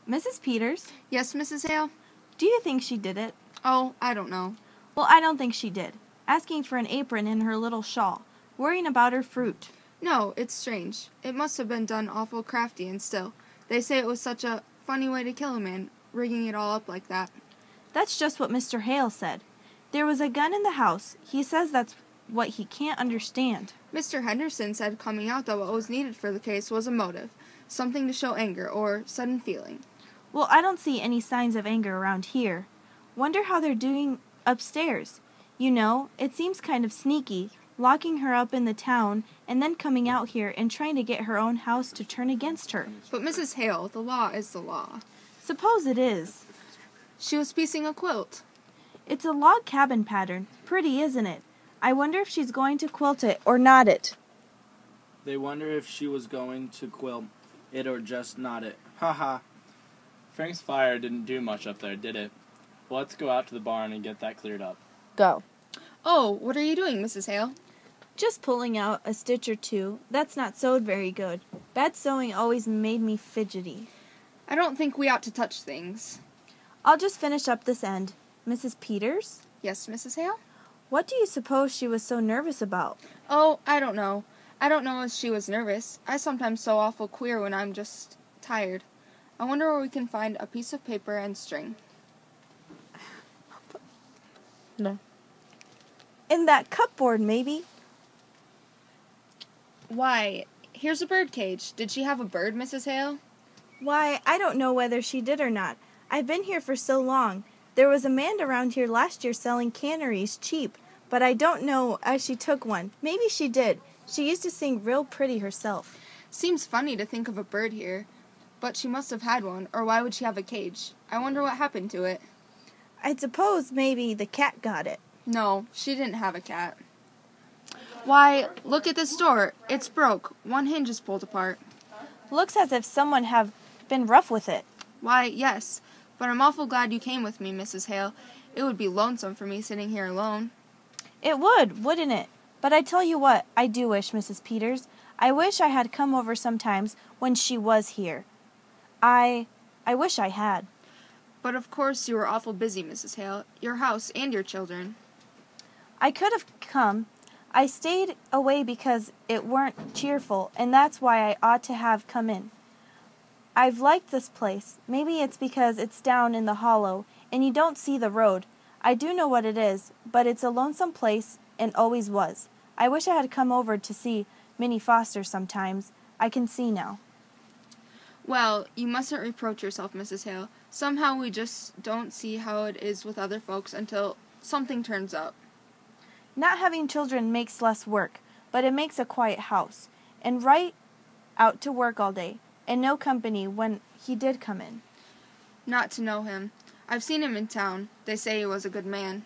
Mrs. Peters? Yes, Mrs. Hale? Do you think she did it? Oh, I don't know. Well, I don't think she did. Asking for an apron and her little shawl. Worrying about her fruit. No, it's strange. It must have been done awful crafty and still. They say it was such a funny way to kill a man, rigging it all up like that. That's just what Mr. Hale said. There was a gun in the house. He says that's what he can't understand. Mr. Henderson said coming out that what was needed for the case was a motive, something to show anger or sudden feeling. Well, I don't see any signs of anger around here. Wonder how they're doing upstairs. You know, it seems kind of sneaky, locking her up in the town and then coming out here and trying to get her own house to turn against her. But Mrs. Hale, the law is the law. Suppose it is. She was piecing a quilt. It's a log cabin pattern. Pretty, isn't it? I wonder if she's going to quilt it or knot it. They wonder if she was going to quilt it or just knot it. Ha ha. Frank's fire didn't do much up there, did it? Well, let's go out to the barn and get that cleared up. Go. Oh, what are you doing, Mrs. Hale? Just pulling out a stitch or two. That's not sewed very good. Bad sewing always made me fidgety. I don't think we ought to touch things. I'll just finish up this end. Mrs. Peters? Yes, Mrs. Hale? What do you suppose she was so nervous about? Oh, I don't know. I don't know if she was nervous. I sometimes sew awful queer when I'm just tired. I wonder where we can find a piece of paper and string. No. In that cupboard, maybe? Why, here's a bird cage. Did she have a bird, Mrs. Hale? Why, I don't know whether she did or not. I've been here for so long. There was a man around here last year selling canaries cheap, but I don't know as she took one. Maybe she did. She used to sing real pretty herself. Seems funny to think of a bird here, but she must have had one, or why would she have a cage? I wonder what happened to it. I'd suppose maybe the cat got it. No, she didn't have a cat. Why, look at this door. It's broke. One hinge is pulled apart. Looks as if someone have been rough with it. Why, yes, but I'm awful glad you came with me, Mrs. Hale. It would be lonesome for me sitting here alone. It would, wouldn't it? But I tell you what, I do wish, Mrs. Peters. I wish I had come over sometimes when she was here. I wish I had. But of course you were awful busy, Mrs. Hale. Your house and your children. I could have come. I stayed away because it weren't cheerful, and that's why I ought to have come in. I've liked this place. Maybe it's because it's down in the hollow, and you don't see the road. I do know what it is, but it's a lonesome place, and always was. I wish I had come over to see Minnie Foster sometimes. I can see now. Well, you mustn't reproach yourself, Mrs. Hale. Somehow we just don't see how it is with other folks until something turns up. Not having children makes less work, but it makes a quiet house. And right out to work all day, and no company when he did come in. Not to know him. I've seen him in town. They say he was a good man.